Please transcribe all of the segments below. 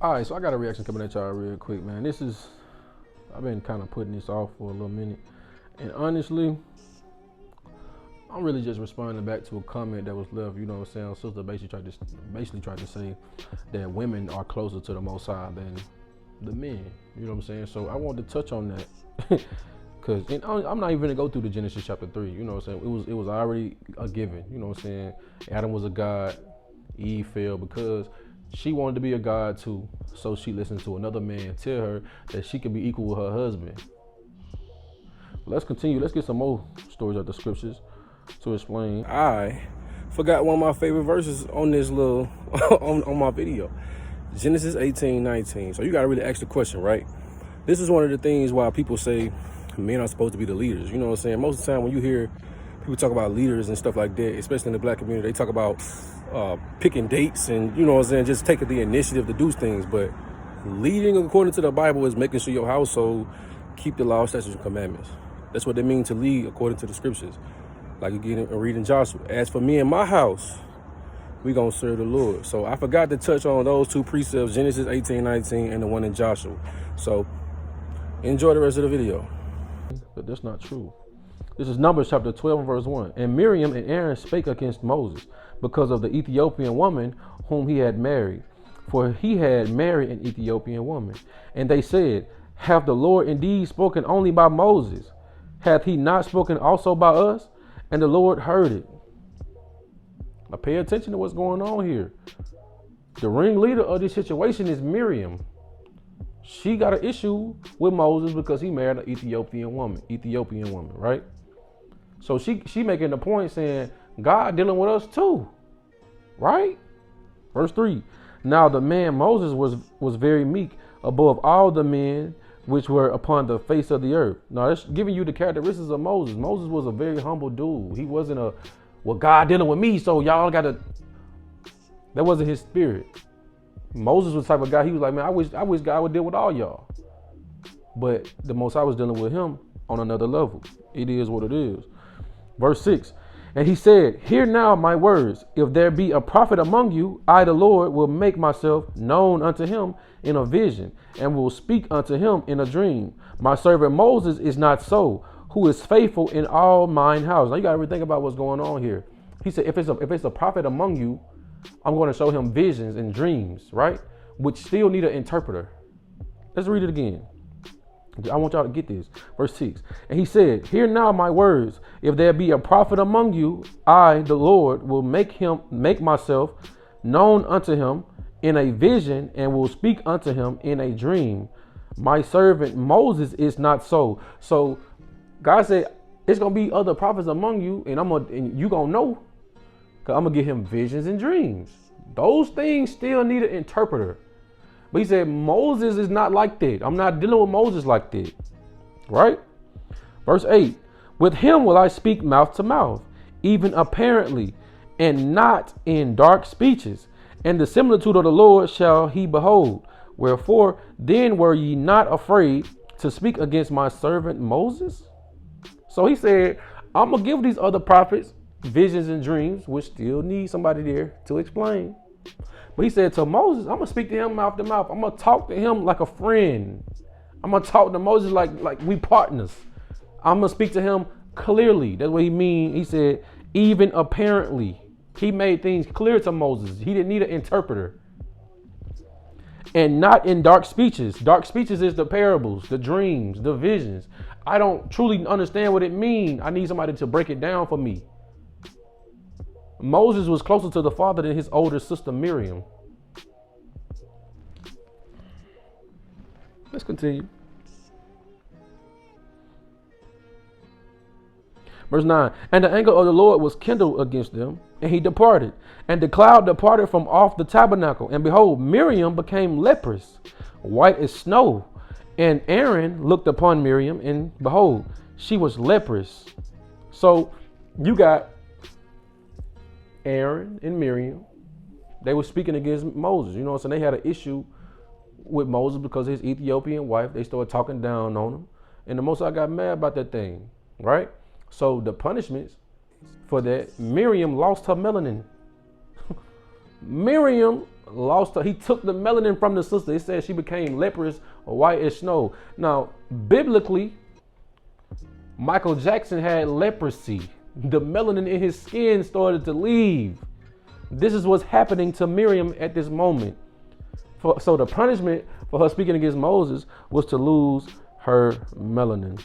All right, so I got a reaction coming at y'all real quick, man. I've been kind of putting this off for a little minute. And honestly, I'm really just responding back to a comment that was left, you know what I'm saying? Sister basically tried to say that women are closer to the Most High than the men, you know what I'm saying? So I wanted to touch on that. Cause I'm not even gonna go through the Genesis chapter 3, you know what I'm saying? It was already a given, you know what I'm saying? Adam was a god, Eve fell because she wanted to be a god too, so she listened to another man tell her that she could be equal with her husband. Let's continue. Let's get some more stories of the scriptures to explain. I forgot one of my favorite verses on this little on my video. Genesis 18:19. So you gotta really ask the question, right? This is one of the things why people say men are supposed to be the leaders. You know what I'm saying? Most of the time when you hear people talk about leaders and stuff like that, especially in the black community, they talk about picking dates and, you know what I'm saying, just taking the initiative to do things. But leading according to the Bible is making sure your household keep the law, statutes, and commandments. That's what they mean to lead according to the scriptures. Like again, reading Joshua. As for me and my house, we gonna serve the Lord. So I forgot to touch on those two precepts, Genesis 18:19 and the one in Joshua. So enjoy the rest of the video. But that's not true. This is Numbers chapter 12 verse 1. And Miriam and Aaron spake against Moses because of the Ethiopian woman whom he had married. For he had married an Ethiopian woman. And they said, have the Lord indeed spoken only by Moses? Hath he not spoken also by us? And the Lord heard it. Now pay attention to what's going on here. The ringleader of this situation is Miriam. She got an issue with Moses because he married an Ethiopian woman, right? So she making the point saying, God dealing with us too, right? Verse 3. Now the man Moses was very meek above all the men which were upon the face of the earth. Now that's giving you the characteristics of Moses. Moses was a very humble dude. He wasn't God dealing with me, so y'all gotta. That wasn't his spirit. Moses was the type of guy, he was like, man, I wish God would deal with all y'all. But the Most High was dealing with him on another level. It is what it is. Verse 6. And he said, hear now my words. If there be a prophet among you, I, the Lord, will make myself known unto him in a vision, and will speak unto him in a dream. My servant Moses is not so, who is faithful in all mine house. Now you got to really think about what's going on here. He said, if it's a prophet among you, I'm going to show him visions and dreams, right? Which still need an interpreter. Let's read it again. I want y'all to get this. Verse 6. And he said, hear now my words. If there be a prophet among you, I, the Lord, will make myself known unto him in a vision, and will speak unto him in a dream. My servant Moses is not so. So God said, it's going to be other prophets among you, and you going to know. Because I'm going to give him visions and dreams. Those things still need an interpreter. But he said, Moses is not like that. I'm not dealing with Moses like that. Right? Verse 8. With him will I speak mouth to mouth, even apparently, and not in dark speeches. And the similitude of the Lord shall he behold. Wherefore, then were ye not afraid to speak against my servant Moses? So he said, I'm going to give these other prophets visions and dreams, which still need somebody there to explain. But he said to Moses, I'm going to speak to him mouth to mouth. I'm going to talk to him like a friend. I'm going to talk to Moses like we partners. I'm going to speak to him clearly. That's what he mean. He said, even apparently. He made things clear to Moses. He didn't need an interpreter. And not in dark speeches. Dark speeches is the parables, the dreams, the visions. I don't truly understand what it means. I need somebody to break it down for me. Moses was closer to the Father than his older sister Miriam. Let's continue. Verse 9. And the anger of the Lord was kindled against them, and he departed. And the cloud departed from off the tabernacle. And behold, Miriam became leprous, white as snow. And Aaron looked upon Miriam, and behold, she was leprous. So you got Aaron and Miriam, they were speaking against Moses. You know what I'm saying? They had an issue with Moses because his Ethiopian wife, they started talking down on him. And the Most High got mad about that thing, right? So the punishments for that, Miriam lost her melanin. Miriam lost her. He took the melanin from the sister. It said she became leprous or white as snow. Now, biblically, Michael Jackson had leprosy. The melanin in his skin started to leave. This is what's happening to Miriam at this moment. So the punishment for her speaking against Moses was to lose her melanin.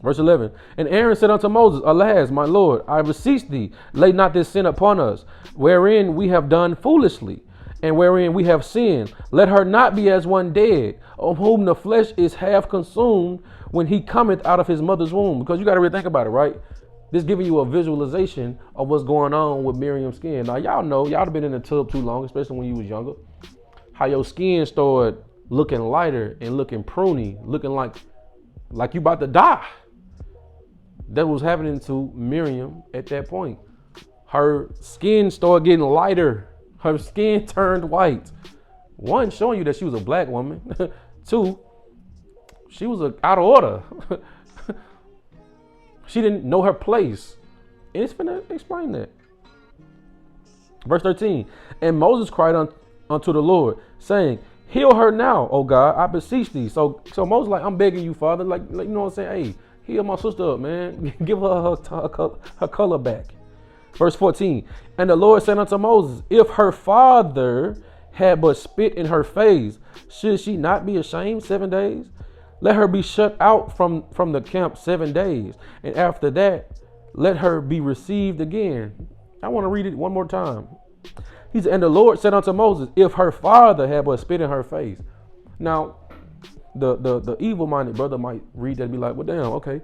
Verse 11, and Aaron said unto Moses, alas, my Lord, I beseech thee, lay not this sin upon us, wherein we have done foolishly, and wherein we have sinned. Let her not be as one dead, of whom the flesh is half consumed when he cometh out of his mother's womb. Because you got to really think about it, right? This giving you a visualization of what's going on with Miriam's skin. Now, y'all know, y'all have been in the tub too long, especially when you was younger, how your skin started looking lighter and looking pruny, looking like you about to die. That was happening to Miriam at that point. Her skin started getting lighter. Her skin turned white. One, showing you that she was a black woman. Two, she was out of order. She didn't know her place. And it's finna explain that. Verse 13, and Moses cried unto the Lord, saying, heal her now, O God, I beseech thee. So Moses like, I'm begging you, Father, like you know what I'm saying? Hey, heal my sister up, man. Give her her color back. Verse 14, and the Lord said unto Moses, if her father had but spit in her face, should she not be ashamed 7 days? Let her be shut out from the camp 7 days, and after that, let her be received again. I want to read it one more time. He said, and the Lord said unto Moses, if her father had but spit in her face. Now, the evil-minded brother might read that and be like, well, damn, okay.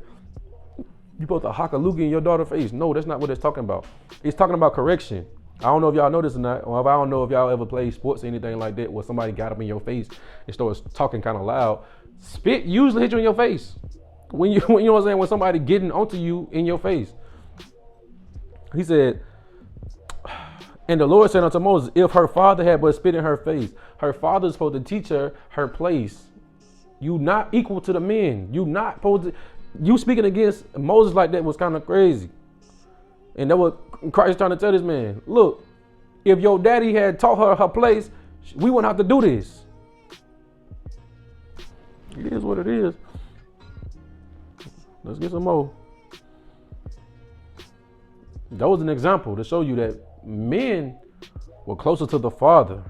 You put the hakalugi in your daughter's face. No, that's not what it's talking about. It's talking about correction. I don't know if y'all know this or not, or if I don't know if y'all ever played sports or anything like that where somebody got up in your face and starts talking kind of loud. Spit usually hit you in your face. When you know what I'm saying, when somebody getting onto you in your face. He said, and the Lord said unto Moses, if her father had but spit in her face, her father's supposed to teach her place. You not equal to the men. You not supposed to. You speaking against Moses like that was kind of crazy. And that was Christ trying to tell this man, look, if your daddy had taught her her place, we wouldn't have to do this. It is what it is. Let's get some more. That was an example to show you that men were closer to the Father.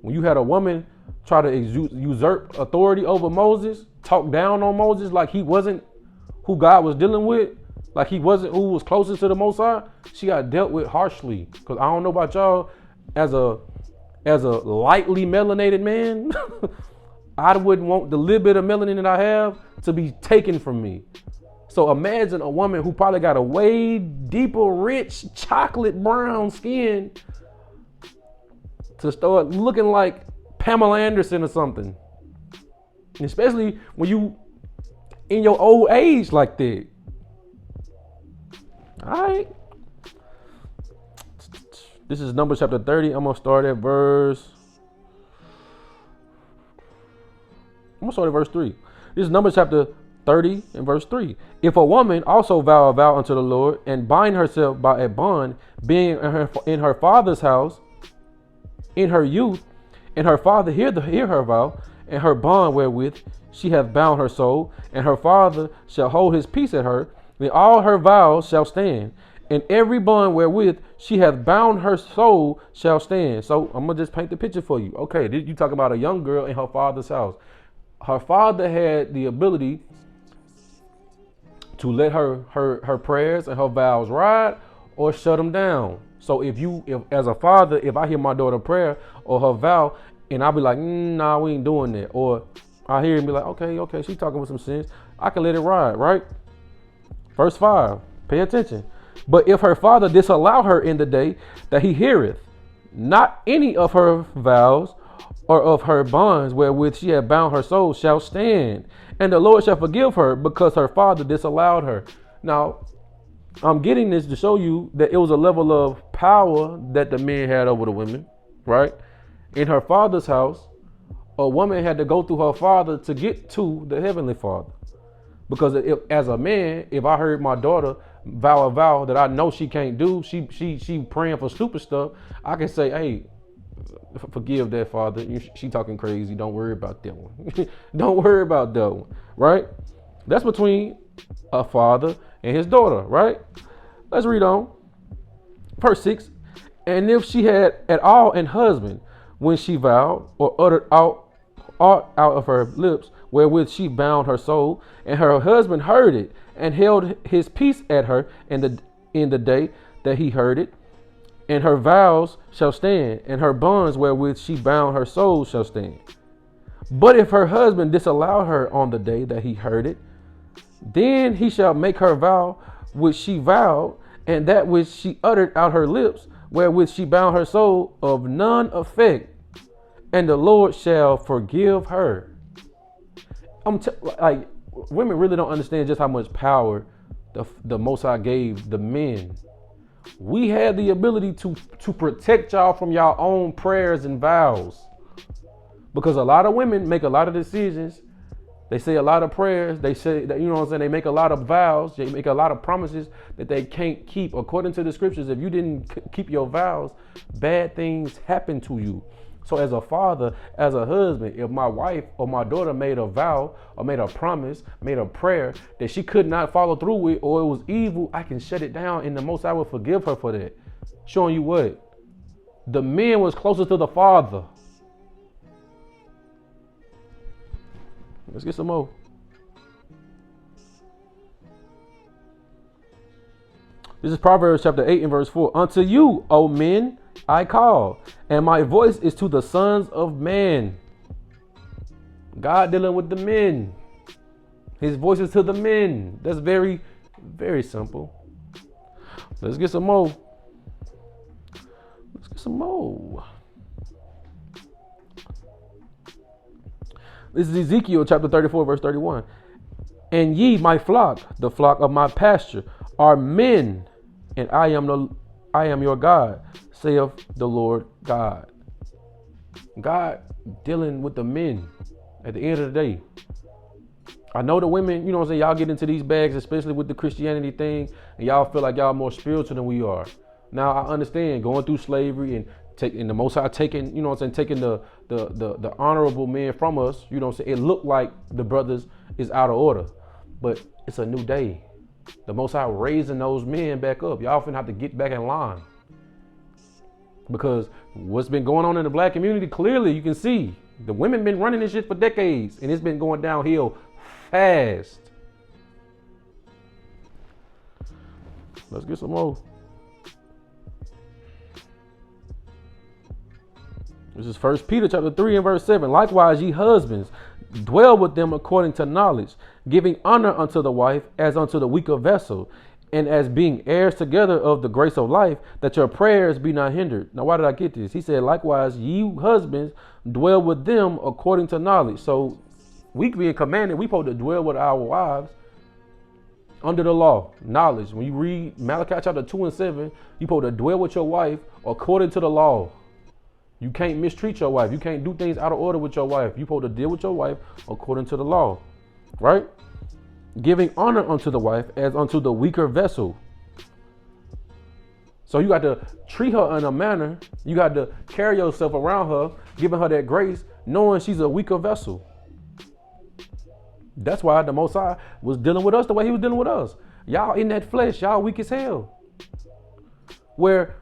When you had a woman try to usurp authority over Moses, talk down on Moses like he wasn't who God was dealing with, like he wasn't who was closest to the Most High, she got dealt with harshly. Because I don't know about y'all, as a lightly melanated man, I wouldn't want the little bit of melanin that I have to be taken from me. So imagine a woman who probably got a way deeper, rich, chocolate brown skin to start looking like Pamela Anderson or something. Especially when you in your old age like that. All right. This is Numbers chapter 30. I'm going to start at verse 3. This is Numbers chapter 30 and verse 3. If a woman also vow a vow unto the Lord and bind herself by a bond, being in her father's house in her youth, and her father hear her vow, and her bond wherewith she hath bound her soul, and her father shall hold his peace at her, then all her vows shall stand, and every bond wherewith she hath bound her soul shall stand. So I'm gonna just paint the picture for you. Okay, you talk about a young girl in her father's house. Her father had the ability to let her prayers and her vows ride or shut them down. So if as a father, if I hear my daughter prayer or her vow, and I'll be like, nah, we ain't doing that. Or I hear and be like, okay, she's talking with some sense. I can let it ride, right? Verse 5, pay attention. But if her father disallow her in the day that he heareth, not any of her vows or of her bonds wherewith she had bound her soul shall stand, and the Lord shall forgive her because her father disallowed her. Now, I'm getting this to show you that it was a level of power that the men had over the women, right? In her father's house, a woman had to go through her father to get to the heavenly Father. Because as a man, if I heard my daughter vow a vow that I know she can't do. She praying for stupid stuff. I can say, hey, forgive that, Father. She talking crazy. Don't worry about that one. Don't worry about that one. Right? That's between a father and his daughter. Right? Let's read on. Verse 6. And if she had at all an husband when she vowed or uttered aught out of her lips, wherewith she bound her soul, and her husband heard it, and held his peace at her in the day that he heard it, and her vows shall stand, and her bonds wherewith she bound her soul shall stand. But if her husband disallow her on the day that he heard it, then he shall make her vow which she vowed, and that which she uttered out her lips, wherewith she bound her soul, of none effect, and the Lord shall forgive her. Like, women really don't understand just how much power the Most High gave the men. We had the ability to protect y'all from y'all own prayers and vows, because a lot of women make a lot of decisions. They say a lot of prayers. They say that, you know what I'm saying? They make a lot of vows. They make a lot of promises that they can't keep. According to the scriptures, if you didn't keep your vows, bad things happen to you. So as a father, as a husband, if my wife or my daughter made a vow or made a promise, made a prayer that she could not follow through with, or it was evil, I can shut it down, and the Most High will forgive her for that. Showing you what? The man was closer to the father. Let's get some more. This is Proverbs chapter 8 and verse 4. Unto you, O men, I call, and my voice is to the sons of man. God dealing with the men. His voice is to the men. That's very, very simple. Let's get some more. Let's get some more. This is Ezekiel chapter 34, verse 31. And ye, my flock, the flock of my pasture, are men, and I am your God, saith the Lord God. God dealing with the men at the end of the day. I know the women, you know what I'm saying, y'all get into these bags, especially with the Christianity thing, and y'all feel like y'all more spiritual than we are. Now I understand going through slavery and the Most High taking, you know what I'm saying, taking the honorable men from us, you know what I'm saying. It looked like the brothers is out of order, but it's a new day. The Most High raising those men back up. Y'all finna have to get back in line, because what's been going on in the black community, clearly you can see the women been running this shit for decades, and it's been going downhill fast. Let's get some more. This is 1 Peter chapter 3 and verse 7. Likewise, ye husbands, dwell with them according to knowledge, giving honor unto the wife as unto the weaker vessel, and as being heirs together of the grace of life, that your prayers be not hindered. Now, why did I get this? He said, likewise, ye husbands, dwell with them according to knowledge. So we being commanded, we supposed to dwell with our wives under the law, knowledge. When you read Malachi chapter 2 and 7, you supposed to dwell with your wife according to the law. You can't mistreat your wife. You can't do things out of order with your wife. You're supposed to deal with your wife according to the law, right? Giving honor unto the wife as unto the weaker vessel. So you got to treat her in a manner. You got to carry yourself around her, giving her that grace, knowing she's a weaker vessel. That's why the Most High was dealing with us the way he was dealing with us. Y'all in that flesh, y'all weak as hell. Where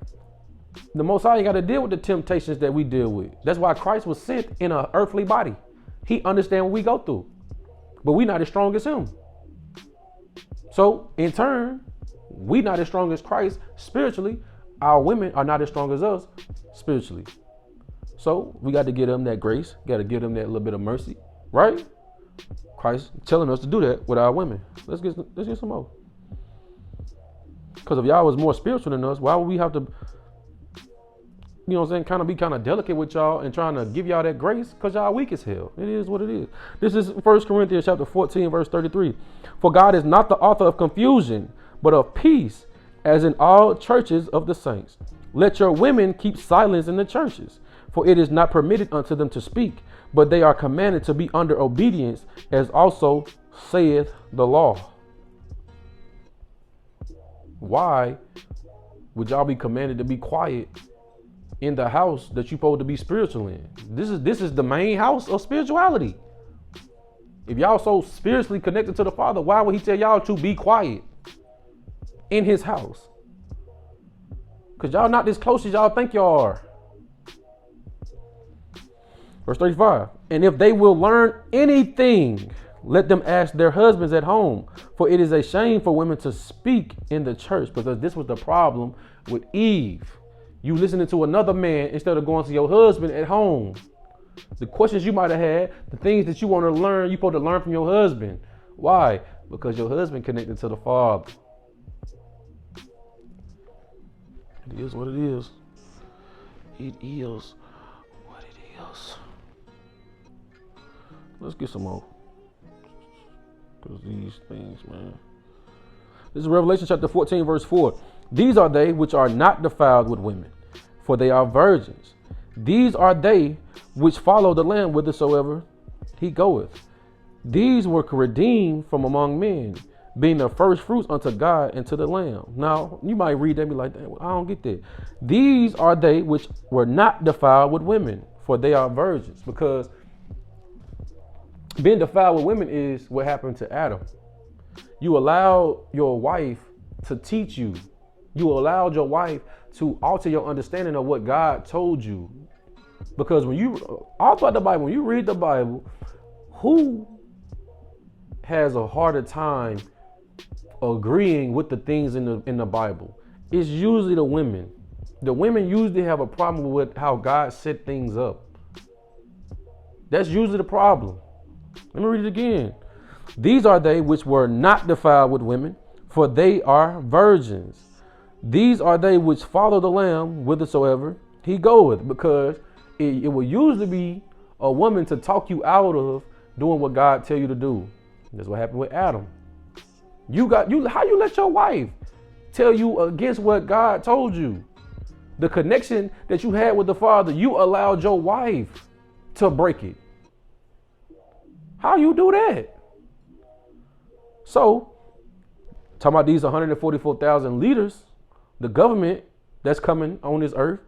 the Most High got to deal with the temptations that we deal with. That's why Christ was sent in an earthly body. He understands what we go through, but we not as strong as him. So in turn, we not as strong as Christ spiritually. Our women are not as strong as us spiritually. So we got to give them that grace. Got to give them that little bit of mercy, right? Christ telling us to do that with our women. Let's get some more. Because if y'all was more spiritual than us, why would we have to, you know what I'm saying, be kind of delicate with y'all and trying to give y'all that grace? Because y'all weak as hell. It is what it is. This is 1 Corinthians chapter 14, verse 33. For God is not the author of confusion, but of peace, as in all churches of the saints. Let your women keep silence in the churches, for it is not permitted unto them to speak, but they are commanded to be under obedience, as also saith the law. why would y'all be commanded to be quiet in the house that you're supposed to be spiritual in? This is the main house of spirituality. If y'all so spiritually connected to the Father, why would he tell y'all to be quiet in his house? Because y'all not as close as y'all think y'all are. Verse 35, and if they will learn anything, let them ask their husbands at home, for it is a shame for women to speak in the church, because this was the problem with Eve. You listening to another man instead of going to your husband at home. The questions you might have had, the things that you want to learn, you're supposed to learn from your husband. Why? Because your husband connected to the Father. It is what it is. It is what it is. Let's get some more. Because these things, man. This is Revelation chapter 14, verse 4. These are they which are not defiled with women, for they are virgins. These are they which follow the Lamb whithersoever he goeth. These were redeemed from among men, being the first fruits unto God and to the Lamb. Now, you might read that and be like, I don't get that. These are they which were not defiled with women, for they are virgins. Because being defiled with women is what happened to Adam. You allowed your wife to teach you. You allowed your wife to alter your understanding of what God told you. Because when you, all throughout the Bible, when you read the Bible, who has a harder time agreeing with the things in the Bible? It's usually the women. The women usually have a problem with how God set things up. That's usually the problem. Let me read it again. These are they which were not defiled with women, for they are virgins. These are they which follow the Lamb whithersoever he goeth. Because it will usually be a woman to talk you out of doing what God tell you to do. That's what happened with Adam. How you let your wife tell you against what God told you? The connection that you had with the Father, you allowed your wife to break it. How you do that? So, talking about these 144,000 leaders, the government that's coming on this earth,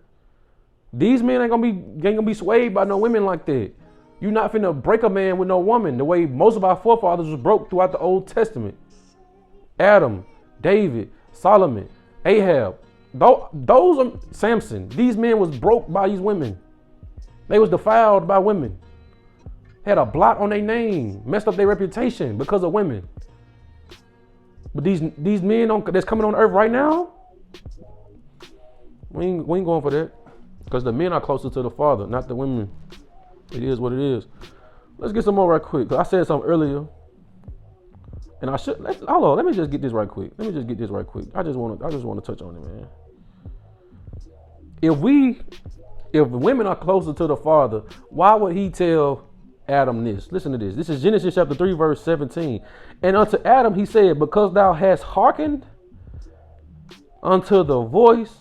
these men ain't gonna be swayed by no women like that. You're not finna break a man with no woman the way most of our forefathers was broke throughout the Old Testament. Adam, David, Solomon, Ahab, those are Samson. These men was broke by these women. They was defiled by women. Had a blot on their name, messed up their reputation because of women. But these men that's coming on earth right now, we ain't going for that. Because the men are closer to the Father, not the women. It is what it is. Let's get some more right quick. I said something earlier. And let me just get this right quick. I just want to touch on it, man. If women are closer to the Father, why would he tell Adam this? Listen to this. This is Genesis chapter 3, verse 17. And unto Adam he said, because thou hast hearkened unto the voice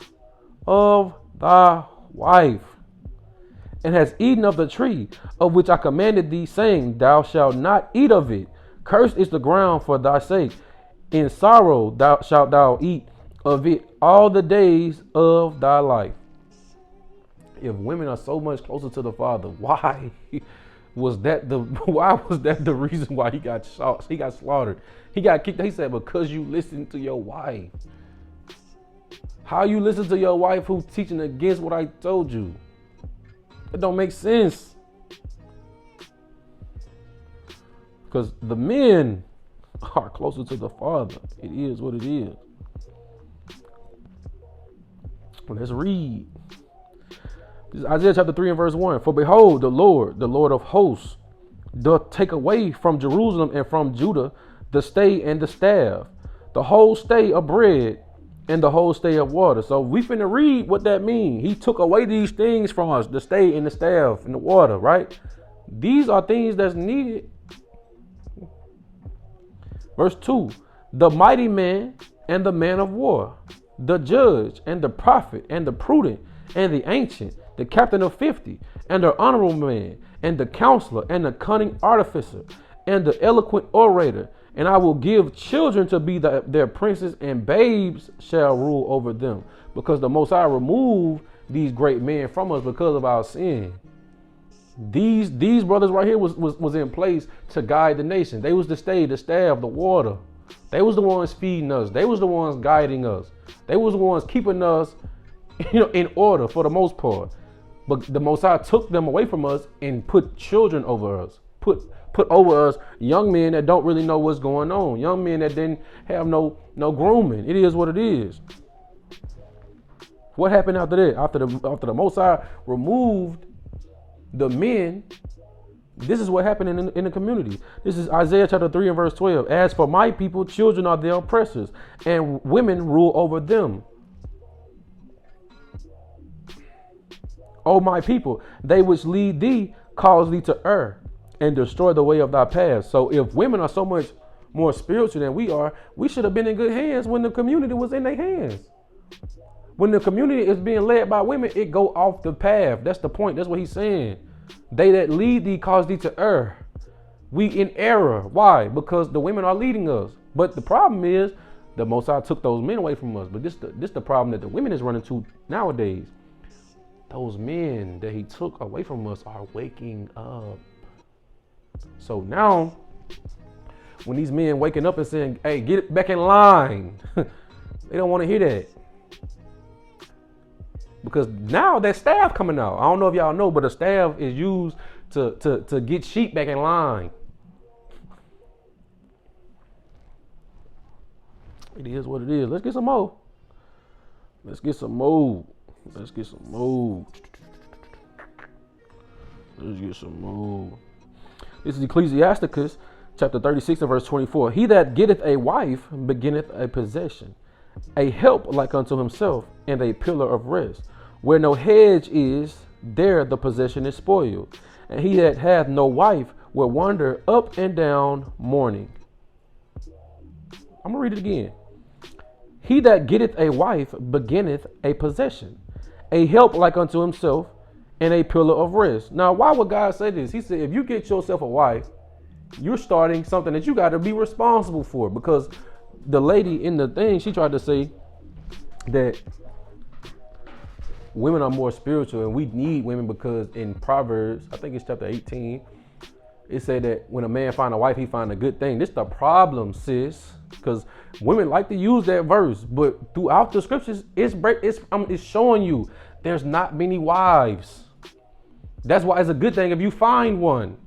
of thy wife, and hast eaten of the tree of which I commanded thee, saying, thou shalt not eat of it. Cursed is the ground for thy sake. In sorrow shalt thou eat of it all the days of thy life. If women are so much closer to the Father, why was that the reason why he got shot? He got slaughtered. He got kicked. He said, because you listened to your wife. How you listen to your wife who's teaching against what I told you? It don't make sense. Because the men are closer to the Father. It is what it is. Let's read. This is Isaiah chapter 3 and verse 1. For behold, the Lord of hosts, doth take away from Jerusalem and from Judah the stay and the staff, the whole stay of bread and the whole stay of water. So we finna read what that means. He took away these things from us, the stay and the staff and the water, right? These are things that's needed. Verse 2, the mighty man and the man of war, the judge and the prophet and the prudent and the ancient, the captain of 50 and the honorable man and the counselor and the cunning artificer and the eloquent orator And I will give children to be their princes, and babes shall rule over them. Because the Most High removed these great men from us because of our sin. These brothers right here was in place to guide the nation. They was the stay, the staff, the water. They was the ones feeding us. They was the ones guiding us. They was the ones keeping us, in order for the most part. But the Most High took them away from us and put children over us. Put over us young men that don't really know what's going on. Young men that didn't have no grooming. It is what it is. What happened after that? After the Most High removed the men, this is what happened in the community. This is Isaiah chapter 3 and verse 12. As for my people, children are their oppressors, and women rule over them. O my people, they which lead thee cause thee to err and destroy the way of thy paths. So if women are so much more spiritual than we are, we should have been in good hands when the community was in their hands. When the community is being led by women, it go off the path. That's the point. That's what he's saying. They that lead thee cause thee to err. We in error. Why? Because the women are leading us. But the problem is the Most High took those men away from us. But this the problem that the women is running to nowadays. Those men that he took away from us are waking up. So now, when these men waking up and saying, hey, get it back in line, they don't want to hear that. Because now that staff coming out. I don't know if y'all know, but the staff is used to get sheep back in line. It is what it is. Let's get some more. Let's get some more. Let's get some more. Let's get some more. This is Ecclesiasticus chapter 36 and verse 24. He that getteth a wife beginneth a possession, a help like unto himself, and a pillar of rest. Where no hedge is, there the possession is spoiled. And he that hath no wife will wander up and down mourning. I'm going to read it again. He that getteth a wife beginneth a possession, a help like unto himself, and a pillar of rest. Now, why would God say this? He said, if you get yourself a wife, you're starting something that you got to be responsible for. Because the lady in the thing, she tried to say that women are more spiritual and we need women because in Proverbs, I think it's chapter 18, it said that when a man find a wife, he find a good thing. This is the problem, sis, because women like to use that verse, but throughout the scriptures, it's showing you there's not many wives. That's why it's a good thing if you find one.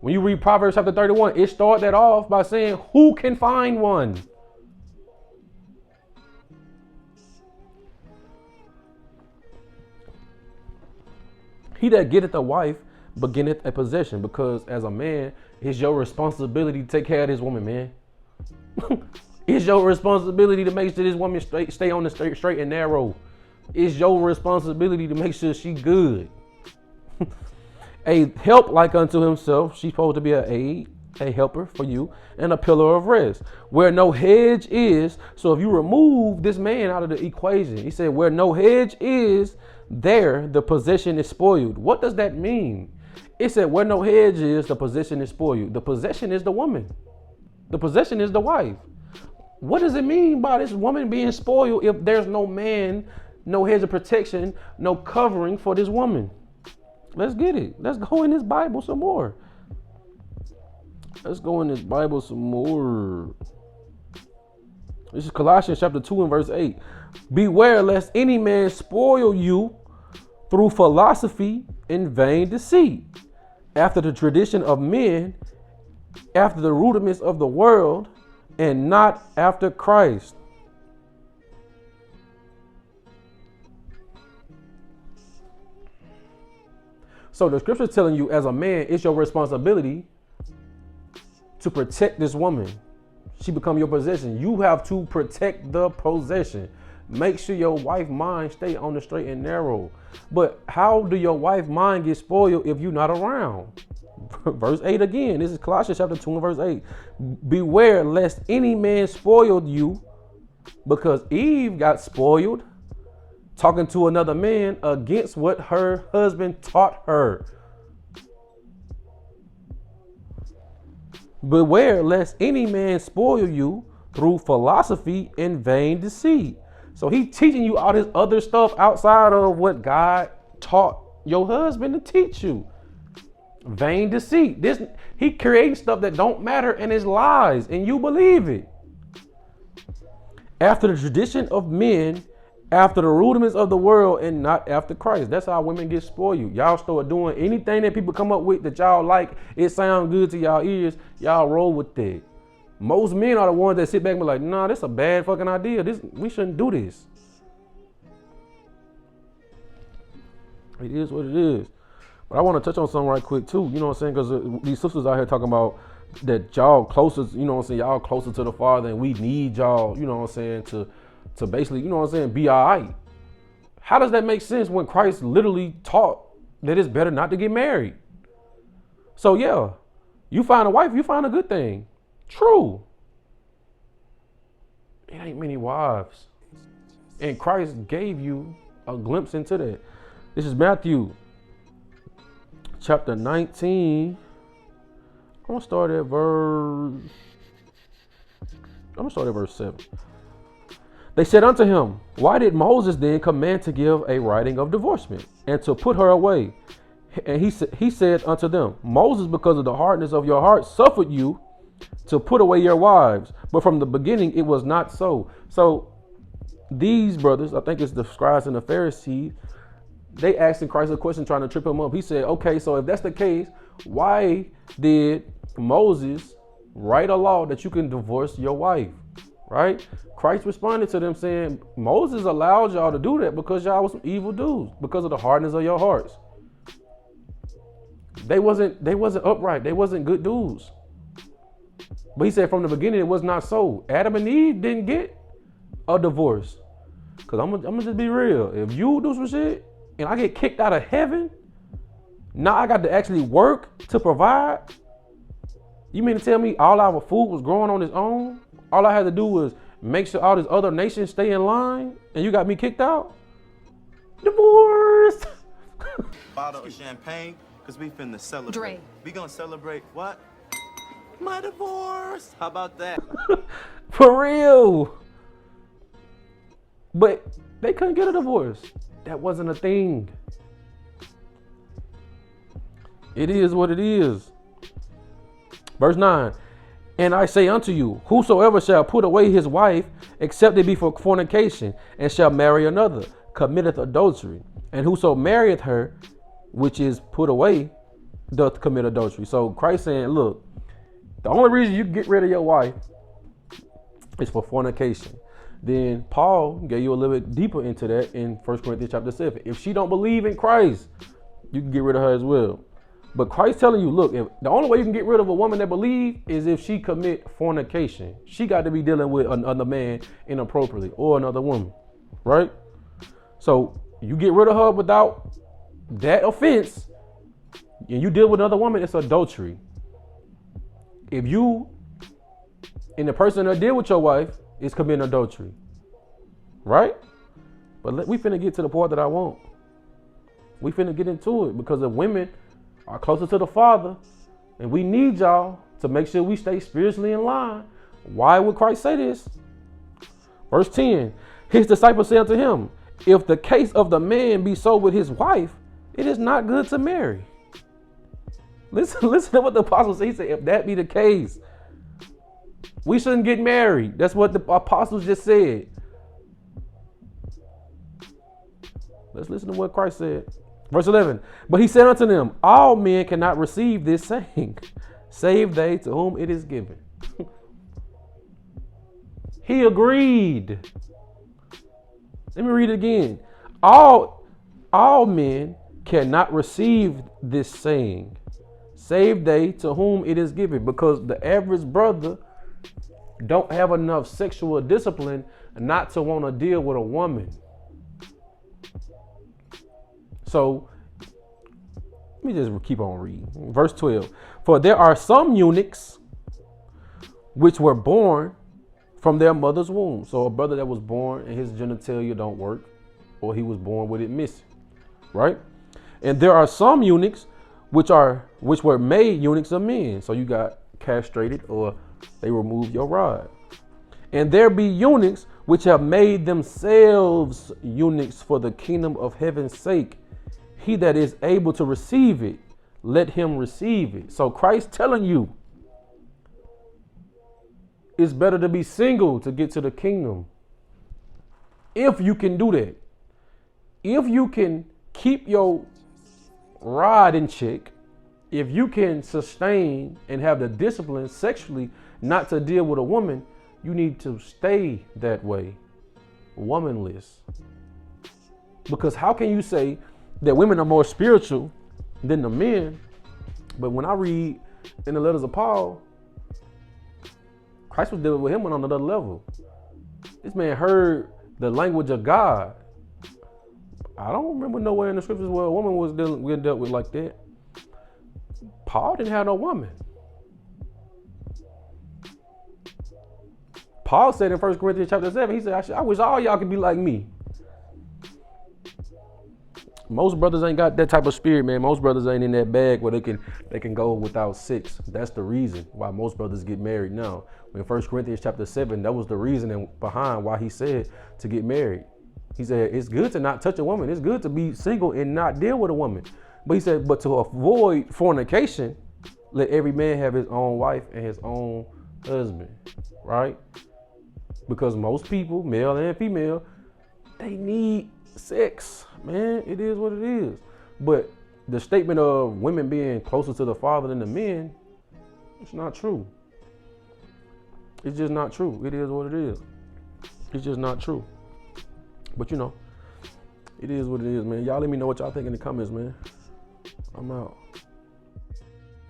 When you read Proverbs chapter 31, it started that off by saying, who can find one? He that getteth a wife beginneth a possession, because as a man, it's your responsibility to take care of this woman, man. It's your responsibility to make sure this woman stay on the straight and narrow. It's your responsibility to make sure she good. A help like unto himself. She's supposed to be an aid, a helper for you, and a pillar of rest. Where no hedge is, so if you remove this man out of the equation, he said, where no hedge is, there the possession is spoiled. What does that mean? It said, where no hedge is, the possession is spoiled. The possession is the woman. The possession is the wife. What does it mean by this woman being spoiled if there's no man, no hedge of protection, no covering for this woman? Let's get it. Let's go in this Bible some more. Let's go in this Bible some more. This is Colossians chapter 2 and verse 8. Beware lest any man spoil you through philosophy and vain deceit, after the tradition of men, after the rudiments of the world, and not after Christ. So the scripture is telling you, as a man, it's your responsibility to protect this woman. She become your possession. You have to protect the possession. Make sure your wife's mind stay on the straight and narrow. But how do your wife's mind get spoiled if you're not around? Verse 8 again. This is Colossians chapter 2 and verse 8. Beware lest any man spoil you, because Eve got spoiled talking to another man against what her husband taught her. Beware lest any man spoil you through philosophy and vain deceit. So he teaching you all this other stuff outside of what God taught your husband to teach you. Vain deceit. This he creating stuff that don't matter and is lies, and you believe it. After the tradition of men, after the rudiments of the world, and not after Christ. That's how women get spoiled. Y'all start doing anything that people come up with that y'all like, it sounds good to y'all ears, y'all roll with it. Most men are the ones that sit back and be like, nah, this is a bad fucking idea. We shouldn't do this. It is what it is. But I want to touch on something right quick too. You know what I'm saying? Because these sisters out here talking about that y'all closer, you know what I'm saying? Y'all closer to the Father and we need y'all, you know what I'm saying, to basically, you know what I'm saying, be all right. How does that make sense when Christ literally taught that it's better not to get married? So yeah, you find a wife, you find a good thing. True. It ain't many wives. And Christ gave you a glimpse into that. This is Matthew chapter 19. I'm gonna start at verse 7. They said unto him, why did Moses then command to give a writing of divorcement and to put her away? And he said unto them, Moses, because of the hardness of your heart, suffered you to put away your wives. But from the beginning, it was not so. So these brothers, I think it's the scribes and the Pharisees, they asked Christ a question trying to trip him up. He said, okay, so if that's the case, why did Moses write a law that you can divorce your wife? Right? Christ responded to them saying, Moses allowed y'all to do that because y'all was some evil dudes, because of the hardness of your hearts. They wasn't upright. They wasn't good dudes. But he said from the beginning, it was not so. Adam and Eve didn't get a divorce. Because I'm gonna just be real. If you do some shit and I get kicked out of heaven, now I got to actually work to provide. You mean to tell me all our food was growing on its own? All I had to do was make sure all these other nations stay in line and you got me kicked out? Divorce! Bottle of champagne, because we finna celebrate. Dre. We gonna celebrate what? My divorce. How about that? For real. But they couldn't get a divorce. That wasn't a thing. It is what it is. Verse 9. And I say unto you, whosoever shall put away his wife, except it be for fornication, and shall marry another, committeth adultery. And whoso marrieth her, which is put away, doth commit adultery. So Christ saying, look, the only reason you get rid of your wife is for fornication. Then Paul gave you a little bit deeper into that in 1 Corinthians chapter 7. If she don't believe in Christ, you can get rid of her as well. But Christ telling you, look, if the only way you can get rid of a woman that believes is if she commit fornication. She got to be dealing with another man inappropriately or another woman, right? So you get rid of her without that offense and you deal with another woman, it's adultery. If you and the person that deal with your wife is committing adultery, right? But we finna get to the part that I want. We finna get into it because the women are closer to the Father and we need y'all to make sure we stay spiritually in line. Why would Christ say this? Verse 10, his disciples said unto him, if the case of the man be so with his wife, it is not good to marry. Listen to what the apostles say. He said, if that be the case, we shouldn't get married. That's what the apostles just said. Let's listen to what Christ said. Verse 11, but he said unto them, all men cannot receive this saying, save they to whom it is given. He agreed. Let me read it again. All men cannot receive this saying, save they to whom it is given, because the average brother don't have enough sexual discipline not to want to deal with a woman. So let me just keep on reading. Verse 12. For there are some eunuchs which were born from their mother's womb. So a brother that was born and his genitalia don't work, or he was born with it missing, right? And there are some eunuchs which were made eunuchs of men. So you got castrated or they remove your rod. And there be eunuchs which have made themselves eunuchs for the kingdom of heaven's sake. He that is able to receive it, let him receive it. So Christ telling you, it's better to be single to get to the kingdom. If you can do that. If you can keep your rod in check, if you can sustain and have the discipline sexually not to deal with a woman, you need to stay that way, womanless. Because how can you say that women are more spiritual than the men? But when I read in the letters of Paul, Christ was dealing with him on another level. This man heard the language of God. I don't remember nowhere in the scriptures where a woman was dealt with like that. Paul didn't have no woman. Paul said in 1 Corinthians chapter 7, he said, I wish all y'all could be like me. Most brothers ain't got that type of spirit, man. Most brothers ain't in that bag where they can go without sex. That's the reason why most brothers get married now. In 1 Corinthians chapter 7, that was the reasoning behind why he said to get married. He said, it's good to not touch a woman. It's good to be single and not deal with a woman. But he said, but to avoid fornication, let every man have his own wife and his own husband, right? Because most people, male and female, they need sex, man. It is what it is. But the statement of women being closer to the Father than the men, it's not true. It's just not true. It is what it is. It's just not true. But you know, it is what it is, man. Y'all let me know what y'all think in the comments, man. I'm out.